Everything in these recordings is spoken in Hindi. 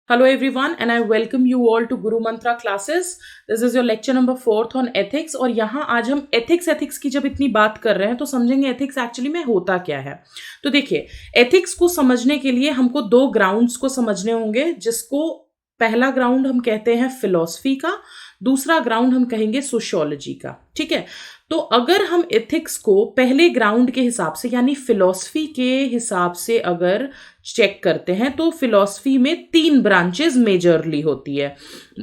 Hello everyone and I welcome you all to Guru Mantra classes. This is your lecture number 4 on ethics और यहाँ आज हम ethics की जब इतनी बात कर रहे हैं तो समझेंगे ethics एक्चुअली में होता क्या है। तो देखिए ethics को समझने के लिए हमको दो ग्राउंड्स को समझने होंगे, जिसको पहला ग्राउंड हम कहते हैं फिलॉसफी का, दूसरा ग्राउंड हम कहेंगे सोशियोलॉजी का। ठीक है, तो अगर हम एथिक्स को पहले ग्राउंड के हिसाब से यानी फिलॉसफी के हिसाब से अगर चेक करते हैं तो फिलॉसफी में 3 ब्रांचेस मेजरली होती है,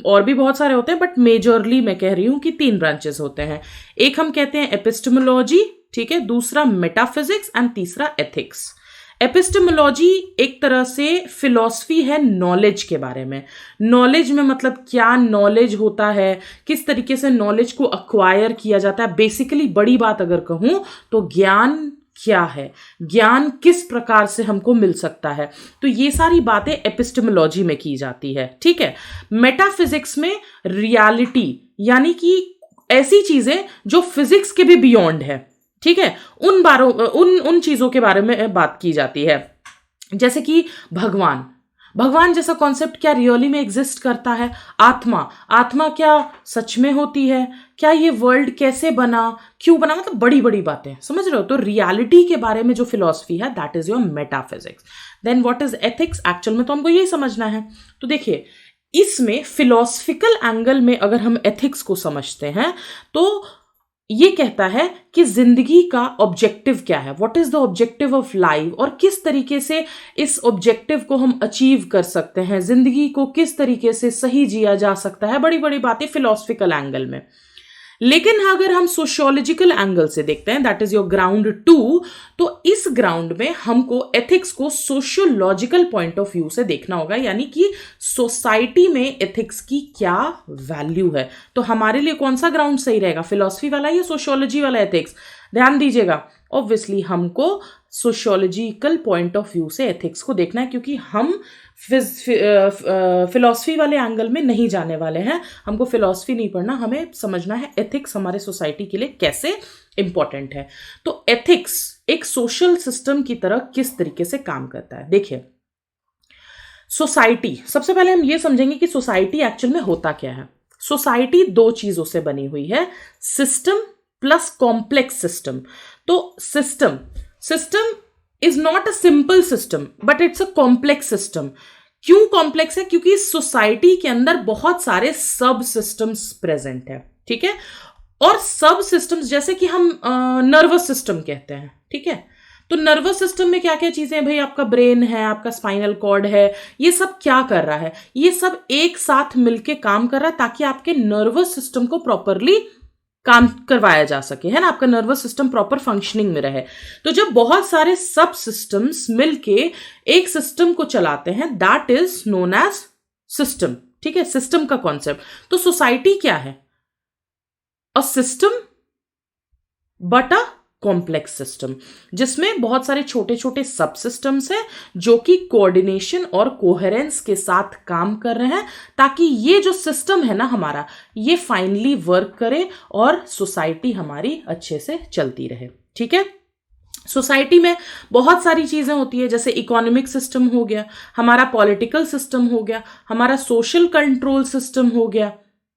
और भी बहुत सारे होते हैं बट मेजरली मैं कह रही हूं कि 3 ब्रांचेस होते हैं। एक हम कहते हैं एपिस्टेमोलॉजी, ठीक है, दूसरा मेटाफिजिक्स एंड तीसरा एथिक्स। एपिस्टेमोलॉजी एक तरह से फिलॉसफी है नॉलेज के बारे में। नॉलेज में मतलब क्या नॉलेज होता है, किस तरीके से नॉलेज को अक्वायर किया जाता है। बेसिकली बड़ी बात अगर कहूं तो ज्ञान क्या है, ज्ञान किस प्रकार से हमको मिल सकता है, तो ये सारी बातें एपिस्टेमोलॉजी में की जाती है। ठीक है, मेटाफिजिक्स में रियलिटी यानी कि ऐसी चीजें जो फिजिक्स के भी बियॉन्ड है, ठीक है, उन चीजों के बारे में बात की जाती है। जैसे कि भगवान जैसा कॉन्सेप्ट क्या रियली में एग्जिस्ट करता है, आत्मा क्या सच में होती है, क्या ये वर्ल्ड कैसे बना, क्यों बना, मतलब बड़ी बड़ी बातें, समझ रहे हो। तो रियलिटी के बारे में जो फिलॉसफी है that is your metaphysics. Then what is ethics, actual में तो हमको यही समझना है। तो देखिए इसमें फिलॉसफिकल एंगल में अगर हम एथिक्स को समझते हैं तो ये कहता है कि जिंदगी का ऑब्जेक्टिव क्या है, what is the objective of life, और किस तरीके से इस ऑब्जेक्टिव को हम अचीव कर सकते हैं, जिंदगी को किस तरीके से सही जिया जा सकता है, बड़ी बड़ी बातें फिलॉसफिकल एंगल में। लेकिन अगर हम सोशियोलॉजिकल एंगल से देखते हैं, दैट इज योर ग्राउंड 2, तो इस ग्राउंड में हमको एथिक्स को सोशियोलॉजिकल पॉइंट ऑफ व्यू से देखना होगा, यानी कि सोसाइटी में एथिक्स की क्या वैल्यू है। तो हमारे लिए कौन सा ग्राउंड सही रहेगा, फिलॉसफी वाला या सोशियोलॉजी वाला एथिक्स? ध्यान दीजिएगा, ऑब्वियसली हमको सोशियोलॉजिकल पॉइंट ऑफ व्यू से एथिक्स को देखना है, क्योंकि हम फिलॉसफी वाले एंगल में नहीं जाने वाले हैं। हमको फिलॉसफी नहीं पढ़ना, हमें समझना है एथिक्स हमारे सोसाइटी के लिए कैसे इंपॉर्टेंट है। तो एथिक्स एक सोशल सिस्टम की तरह किस तरीके से काम करता है। देखिए सोसाइटी, सबसे पहले हम ये समझेंगे कि सोसाइटी एक्चुअल में होता क्या है। सोसाइटी 2 चीजों से बनी हुई है, सिस्टम प्लस कॉम्प्लेक्स सिस्टम। तो system is not a simple system but it's a complex system. क्यों कॉम्प्लेक्स है? क्योंकि सोसाइटी के अंदर बहुत सारे सब सिस्टम्स प्रेजेंट है, ठीक है, और सब सिस्टम्स जैसे कि हम नर्वस सिस्टम कहते हैं, ठीक है। तो नर्वस सिस्टम में क्या क्या चीजें हैं भाई, आपका ब्रेन है, आपका स्पाइनल कॉर्ड है, ये सब क्या कर रहा है, ये सब एक साथ मिलके काम कर रहा है ताकि आपके नर्वस सिस्टम को प्रॉपरली काम करवाया जा सके, है ना, आपका नर्वस सिस्टम प्रॉपर फंक्शनिंग में रहे। तो जब बहुत सारे सब सिस्टम्स मिलके एक सिस्टम को चलाते हैं that is known as system, ठीक है, सिस्टम का कॉन्सेप्ट। तो सोसाइटी क्या है? A system but a complex system, जिसमें बहुत सारे छोटे छोटे सब सिस्टम्स हैं जो कि कोऑर्डिनेशन और कोहेरेंस के साथ काम कर रहे हैं ताकि ये जो सिस्टम है ना हमारा, ये फाइनली वर्क करे और सोसाइटी हमारी अच्छे से चलती रहे, ठीक है। सोसाइटी में बहुत सारी चीजें होती है, जैसे इकोनॉमिक सिस्टम हो गया, हमारा पॉलिटिकल सिस्टम हो गया, हमारा सोशल कंट्रोल सिस्टम हो गया।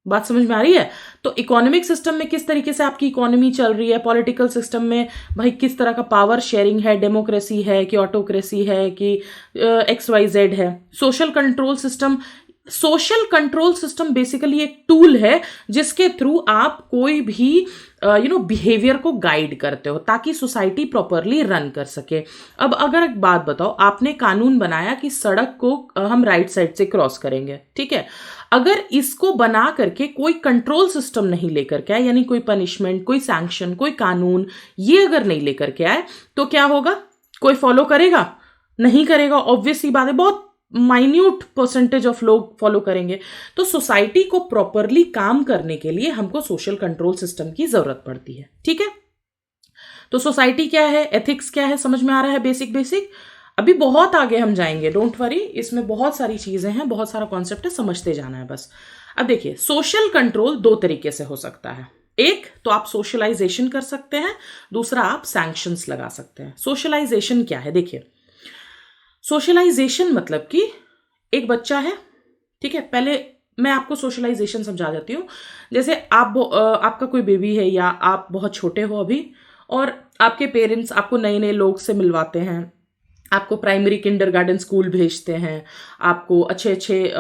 बात समझ में आ रही है? तो इकोनॉमिक सिस्टम में किस तरीके से आपकी इकोनॉमी चल रही है, पॉलिटिकल सिस्टम में भाई किस तरह का पावर शेयरिंग है, डेमोक्रेसी है कि ऑटोक्रेसी है कि XYZ है। सोशल कंट्रोल सिस्टम बेसिकली एक टूल है जिसके थ्रू आप कोई भी बिहेवियर को गाइड करते हो ताकि सोसाइटी प्रॉपरली रन कर सके। अब अगर एक बात बताओ, आपने कानून बनाया कि सड़क को हम राइट साइड से क्रॉस करेंगे, ठीक है, अगर इसको बना करके कोई कंट्रोल सिस्टम नहीं लेकर के आए, यानी कोई पनिशमेंट, कोई सैंक्शन, कोई कानून, ये अगर नहीं लेकर के आए तो क्या होगा? कोई फॉलो करेगा? नहीं करेगा, ऑब्वियसली बात है, बहुत माइन्यूट परसेंटेज ऑफ लोग फॉलो करेंगे। तो सोसाइटी को प्रॉपरली काम करने के लिए हमको सोशल कंट्रोल सिस्टम की जरूरत पड़ती है, ठीक है। तो सोसाइटी क्या है, एथिक्स क्या है, समझ में आ रहा है बेसिक। अभी बहुत आगे हम जाएंगे, डोंट वरी, इसमें बहुत सारी चीजें हैं, बहुत सारा कॉन्सेप्ट है, समझते जाना है बस। अब देखिए सोशल कंट्रोल 2 तरीके से हो सकता है। एक तो आप सोशलाइजेशन कर सकते हैं, दूसरा आप सैंक्शंस लगा सकते हैं। सोशलाइजेशन क्या है? देखिए सोशलाइजेशन मतलब कि एक बच्चा है, ठीक है, पहले मैं आपको सोशलाइजेशन समझा देती हूँ। जैसे आपका कोई बेबी है या आप बहुत छोटे हो अभी, और आपके पेरेंट्स आपको नए नए लोग से मिलवाते हैं, आपको प्राइमरी किंडरगार्टन स्कूल भेजते हैं, आपको अच्छे अच्छे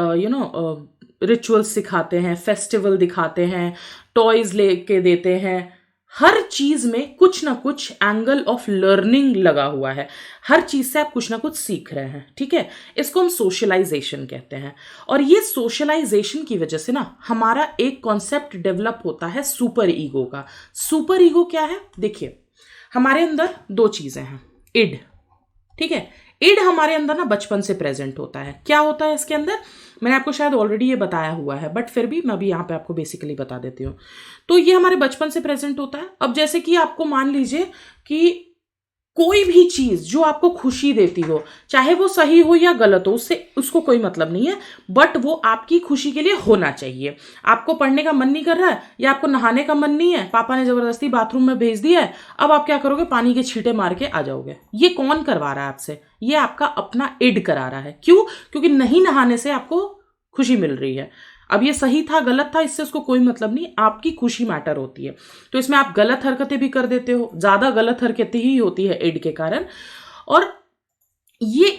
रिचुअल्स सिखाते हैं, फेस्टिवल दिखाते हैं, टॉयज लेके देते हैं। हर चीज में कुछ ना कुछ एंगल ऑफ लर्निंग लगा हुआ है, हर चीज से आप कुछ ना कुछ सीख रहे हैं। ठीक है, इसको हम सोशलाइजेशन कहते हैं। और ये सोशलाइजेशन की वजह से ना हमारा एक कॉन्सेप्ट डेवलप होता है सुपर ईगो का। सुपर ईगो क्या है? देखिए, हमारे अंदर दो चीजें हैं। इड, ठीक है, इड हमारे अंदर ना बचपन से प्रेजेंट होता है। क्या होता है इसके अंदर? मैंने आपको शायद ऑलरेडी ये बताया हुआ है, बट फिर भी मैं अभी यहाँ पे आपको बेसिकली बता देती हूँ। तो ये हमारे बचपन से प्रेजेंट होता है। अब जैसे कि आपको मान लीजिए कि कोई भी चीज जो आपको खुशी देती हो, चाहे वो सही हो या गलत हो, उसको कोई मतलब नहीं है, बट वो आपकी खुशी के लिए होना चाहिए। आपको पढ़ने का मन नहीं कर रहा है या आपको नहाने का मन नहीं है, पापा ने जबरदस्ती बाथरूम में भेज दिया है, अब आप क्या करोगे? पानी के छींटे मार के आ जाओगे। ये कौन करवा रहा है आपसे? ये आपका अपना इड करा रहा है। क्यों? क्योंकि नहीं नहाने से आपको खुशी मिल रही है। अब ये सही था गलत था इससे उसको कोई मतलब नहीं, आपकी खुशी मैटर होती है। तो इसमें आप गलत हरकतें भी कर देते हो, ज्यादा गलत हरकतें ही होती है इड के कारण। और ये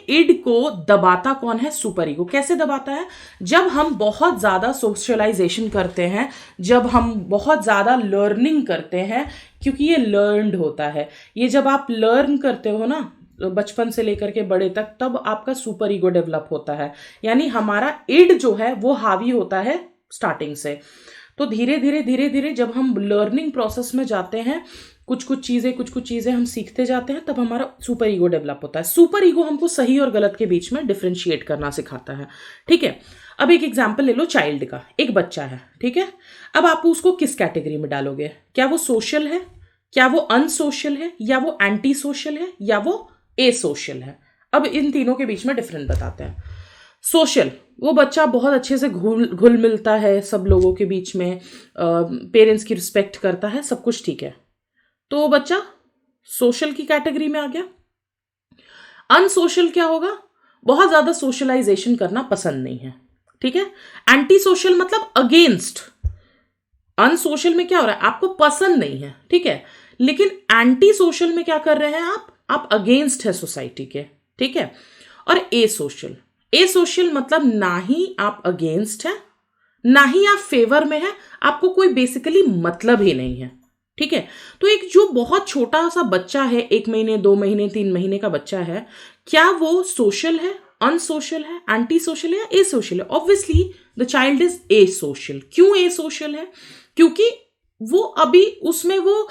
इड को दबाता कौन है? Super ego. कैसे दबाता है? जब हम बहुत ज्यादा सोशलाइजेशन करते हैं, जब हम बहुत ज्यादा लर्निंग करते हैं, क्योंकि ये लर्नड होता है। ये जब आप लर्न करते हो ना बचपन से लेकर के बड़े तक, तब आपका सुपर ईगो डेवलप होता है। यानी हमारा इड जो है वो हावी होता है स्टार्टिंग से। तो धीरे धीरे धीरे धीरे जब हम लर्निंग प्रोसेस में जाते हैं, कुछ कुछ चीजें हम सीखते जाते हैं, तब हमारा सुपर ईगो डेवलप होता है। सुपर ईगो हमको सही और गलत के बीच में डिफरेंशिएट करना सिखाता है। ठीक है, अब एक एग्जाम्पल ले लो चाइल्ड का। एक बच्चा है, ठीक है, अब आप उसको किस कैटेगरी में डालोगे? क्या वो सोशल है, क्या वो अनसोशल है, या वो एंटी सोशल है, या वो ए सोशल है? अब इन तीनों के बीच में डिफरेंस बताते हैं। सोशल, वो बच्चा बहुत अच्छे से घुल मिलता है सब लोगों के बीच में, पेरेंट्स की रिस्पेक्ट करता है, सब कुछ ठीक है, तो वो बच्चा सोशल की कैटेगरी में आ गया। अनसोशल क्या होगा? बहुत ज्यादा सोशलाइजेशन करना पसंद नहीं है। ठीक है, एंटी सोशल मतलब अगेंस्ट। अनसोशल में क्या हो रहा है? आपको पसंद नहीं है, ठीक है, लेकिन एंटी सोशल में क्या कर रहे हैं आप अगेंस्ट है सोसाइटी के। ठीक है, और ए सोशल मतलब ना ही आप अगेंस्ट है, ना ही आप फेवर में है, आपको कोई बेसिकली मतलब ही नहीं है। ठीक है, तो एक जो बहुत छोटा सा बच्चा है, 1 महीने 2 महीने 3 महीने का बच्चा है, क्या वो सोशल है, अनसोशल है, एंटी सोशल है या ए सोशल है? Obviously the child is a social. क्यों ए सोशल है? क्योंकि वो अभी उसमें वो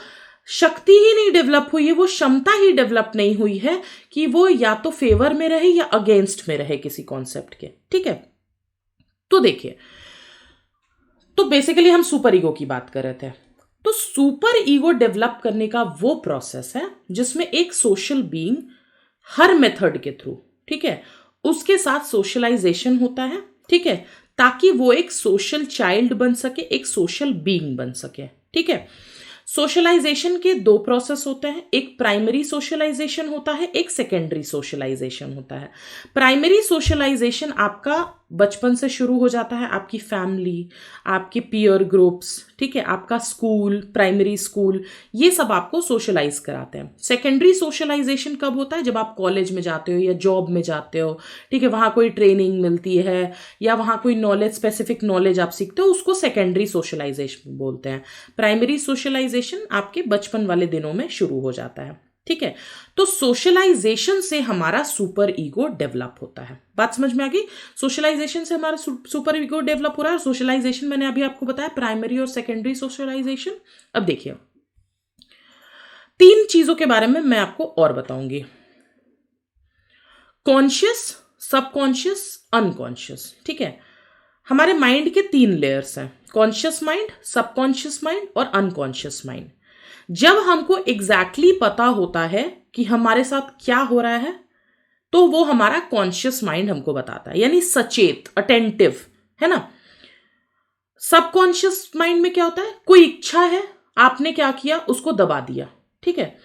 शक्ति ही नहीं डेवलप हुई है, वो क्षमता ही डेवलप नहीं हुई है कि वो या तो फेवर में रहे या अगेंस्ट में रहे किसी कॉन्सेप्ट के। ठीक है, तो देखिए, तो बेसिकली हम सुपर ईगो की बात कर रहे थे। तो सुपर ईगो डेवलप करने का वो प्रोसेस है जिसमें एक सोशल बीइंग हर मेथड के थ्रू, ठीक है, उसके साथ सोशलाइजेशन होता है। ठीक है, ताकि वो एक सोशल चाइल्ड बन सके, एक सोशल बीइंग बन सके। ठीक है, सोशलाइजेशन के 2 प्रोसेस होते हैं, एक प्राइमरी सोशलाइजेशन होता है, एक सेकेंडरी सोशलाइजेशन होता है। प्राइमरी सोशलाइजेशन आपका बचपन से शुरू हो जाता है, आपकी फैमिली, आपके पीयर ग्रुप्स, ठीक है, आपका स्कूल, प्राइमरी स्कूल, ये सब आपको सोशलाइज कराते हैं। सेकेंडरी सोशलाइजेशन कब होता है? जब आप कॉलेज में जाते हो या जॉब में जाते हो, ठीक है, वहाँ कोई ट्रेनिंग मिलती है या वहाँ कोई नॉलेज, स्पेसिफिक नॉलेज आप सीखते हो, उसको सेकेंडरी सोशलाइजेशन बोलते हैं। प्राइमरी सोशलाइजेशन आपके बचपन वाले दिनों में शुरू हो जाता है। ठीक है, तो सोशलाइजेशन से हमारा सुपर ईगो डेवलप होता है। बात समझ में आ गई? सोशलाइजेशन से हमारा सुपर ईगो डेवलप हो रहा है। सोशलाइजेशन मैंने अभी आपको बताया, प्राइमरी और सेकेंडरी सोशलाइजेशन। अब देखिए, 3 चीजों के बारे में मैं आपको और बताऊंगी। Conscious, subconscious, unconscious. ठीक है, हमारे माइंड के 3 लेयर्स हैं, कॉन्शियस माइंड, सबकॉन्शियस माइंड और अनकॉन्शियस माइंड। जब हमको एग्जैक्टली पता होता है कि हमारे साथ क्या हो रहा है, तो वो हमारा कॉन्शियस माइंड हमको बताता है, यानी सचेत, अटेंटिव, है ना। सबकॉन्शियस माइंड में क्या होता है? कोई इच्छा है, आपने क्या किया? उसको दबा दिया। ठीक है,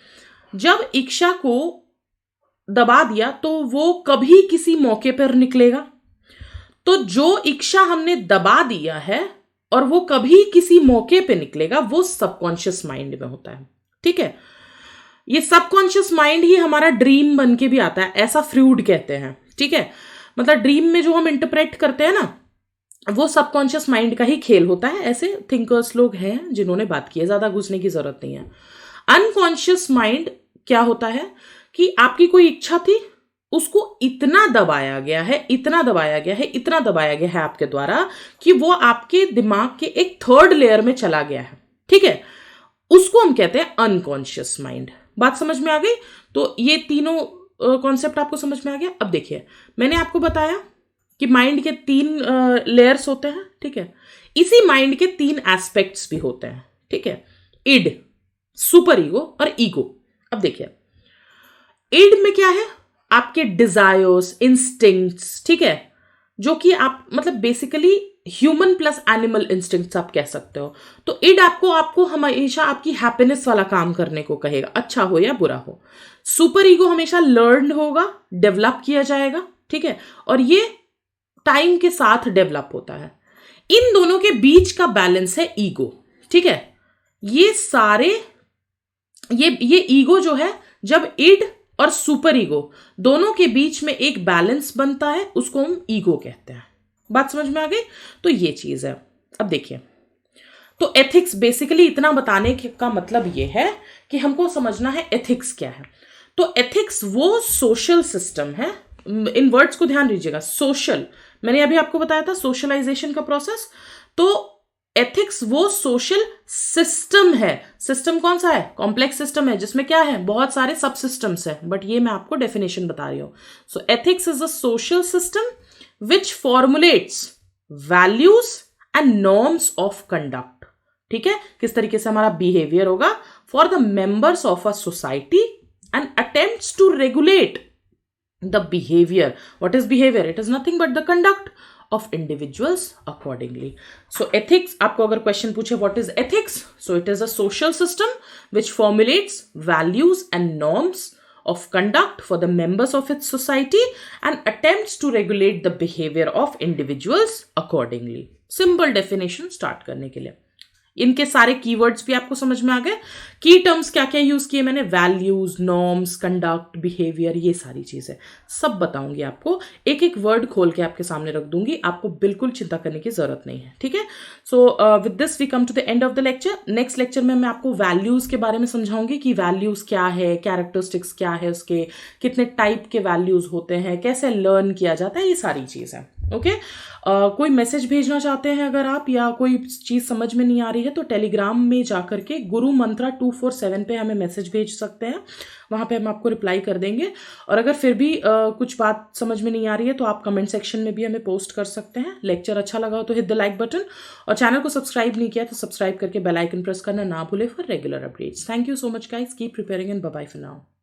जब इच्छा को दबा दिया तो वो कभी किसी मौके पर निकलेगा। तो जो इच्छा हमने दबा दिया है और वो कभी किसी मौके पे निकलेगा, वो सबकॉन्शियस माइंड में होता है। ठीक है, ये सबकॉन्शियस माइंड ही हमारा ड्रीम बन के भी आता है, ऐसा फ्रूड कहते हैं। ठीक है, मतलब ड्रीम में जो हम इंटरप्रेट करते हैं ना, वो सबकॉन्शियस माइंड का ही खेल होता है। ऐसे थिंकर्स लोग हैं जिन्होंने बात की है, ज्यादा घुसने की जरूरत नहीं है। अनकॉन्शियस माइंड क्या होता है कि आपकी कोई इच्छा थी, उसको इतना दबाया गया है, इतना दबाया गया है, इतना दबाया गया है आपके द्वारा कि वो आपके दिमाग के एक थर्ड लेयर में चला गया है। ठीक है, उसको हम कहते हैं अनकॉन्शियस माइंड। बात समझ में आ गई? तो ये तीनों कॉन्सेप्ट आपको समझ में आ गया। अब देखिए, मैंने आपको बताया कि माइंड के 3 लेयर्स होते हैं। ठीक है, इसी माइंड के 3 एस्पेक्ट्स भी होते हैं। ठीक है, इड, सुपर ईगो और ईगो। अब देखिए, इड में क्या है? आपके डिजायर्स, इंस्टिंक्ट्स। ठीक है, जो कि आप मतलब basically human plus animal instincts आप कह सकते हो। तो इड आपको हमेशा आपकी हैप्पीनेस वाला काम करने को कहेगा, अच्छा हो या बुरा हो। सुपर ईगो हमेशा लर्न होगा, डेवलप किया जाएगा। ठीक है, और ये टाइम के साथ डेवलप होता है। इन दोनों के बीच का बैलेंस है ईगो। ठीक है, ये सारे ये ईगो जो है, जब इड और सुपर ईगो दोनों के बीच में एक बैलेंस बनता है, उसको हम ईगो कहते हैं। बात समझ में आ गई? तो ये चीज है। अब देखिए, तो एथिक्स बेसिकली इतना बताने का मतलब ये है कि हमको समझना है एथिक्स क्या है। तो एथिक्स वो सोशल सिस्टम है, इन वर्ड्स को ध्यान दीजिएगा, सोशल। मैंने अभी आपको बताया था सोशलाइजेशन का प्रोसेस। तो एथिक्स वो सोशल सिस्टम है। सिस्टम कौन सा है? कॉम्प्लेक्स सिस्टम है, जिसमें क्या है, बहुत सारे सब सिस्टम्स है, बट ये मैं आपको डेफिनेशन बता रही हूं। So ethics is a social system which formulates values and norms of conduct. ठीक है, किस तरीके से हमारा बिहेवियर होगा for the members of a society and attempts to regulate the behavior. What is behavior? It is nothing but the conduct of individuals accordingly. So ethics, आपको अगर क्वेश्चन पूछे what is ethics, so it is a social system which formulates values and norms of conduct for the members of its society and attempts to regulate the behavior of individuals accordingly. Simple definition start करने के लिए इनके सारे कीवर्ड्स भी आपको समझ में आ गए। की टर्म्स क्या क्या यूज किए मैंने, वैल्यूज, नॉर्म्स, कंडक्ट, बिहेवियर, ये सारी चीजें सब बताऊंगी आपको। एक एक वर्ड खोल के आपके सामने रख दूंगी, आपको बिल्कुल चिंता करने की जरूरत नहीं है। ठीक है, so with this we come to the end of the lecture. Next lecture में मैं आपको वैल्यूज के बारे में समझाऊंगी कि वैल्यूज क्या है, कैरेक्टरिस्टिक्स क्या है, उसके कितने टाइप के वैल्यूज होते हैं, कैसे लर्न किया जाता है, ये सारी चीज है। ओके, कोई मैसेज भेजना चाहते हैं अगर आप, या कोई चीज समझ में नहीं आ रही है, तो टेलीग्राम में जाकर के गुरु मंत्रा 247 पे हमें मैसेज भेज सकते हैं, वहां पे हम आपको रिप्लाई कर देंगे। और अगर फिर भी कुछ बात समझ में नहीं आ रही है तो आप कमेंट सेक्शन में भी हमें पोस्ट कर सकते हैं। लेक्चर अच्छा लगा हो तो हिट द लाइक बटन, और चैनल को सब्सक्राइब नहीं किया तो सब्सक्राइब करके बेल आइकन प्रेस करना ना भूले for regular updates. Thank you so much guys, keep preparing and bye bye for now.